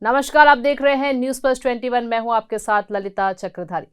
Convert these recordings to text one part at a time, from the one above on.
नमस्कार, आप देख रहे हैं न्यूज प्लस 21। मैं हूं आपके साथ ललिता चक्रधारी।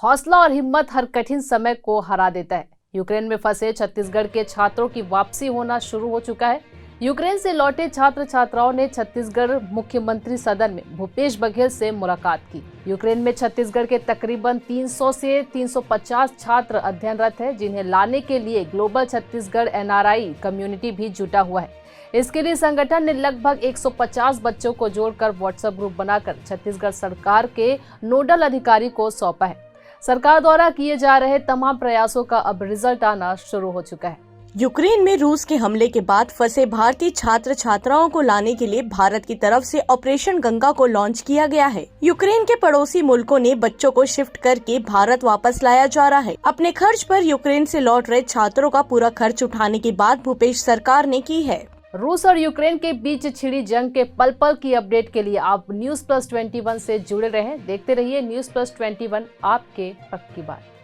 हौसला और हिम्मत हर कठिन समय को हरा देता है। यूक्रेन में फंसे छत्तीसगढ़ के छात्रों की वापसी होना शुरू हो चुका है। यूक्रेन से लौटे छात्र छात्राओं ने छत्तीसगढ़ मुख्यमंत्री सदन में भूपेश बघेल से मुलाकात की। यूक्रेन में छत्तीसगढ़ के तकरीबन 300 से 350 छात्र अध्ययनरत हैं, जिन्हें लाने के लिए ग्लोबल छत्तीसगढ़ एनआरआई कम्युनिटी भी जुटा हुआ है। इसके लिए संगठन ने लगभग 150 बच्चों को जोड़कर व्हाट्सएप ग्रुप बनाकर छत्तीसगढ़ सरकार के नोडल अधिकारी को सौंपा है। सरकार द्वारा किए जा रहे तमाम प्रयासों का अब रिजल्ट आना शुरू हो चुका है। यूक्रेन में रूस के हमले के बाद फंसे भारतीय छात्र छात्राओं को लाने के लिए भारत की तरफ से ऑपरेशन गंगा को लॉन्च किया गया है। यूक्रेन के पड़ोसी मुल्कों ने बच्चों को शिफ्ट करके भारत वापस लाया जा रहा है। अपने खर्च पर यूक्रेन से लौट रहे छात्रों का पूरा खर्च उठाने की बात भूपेश सरकार ने की है। रूस और यूक्रेन के बीच छिड़ी जंग के पल पल की अपडेट के लिए आप न्यूज प्लस 21 से जुड़े रहें। देखते रहिए न्यूज प्लस 21, आपके हक की बात।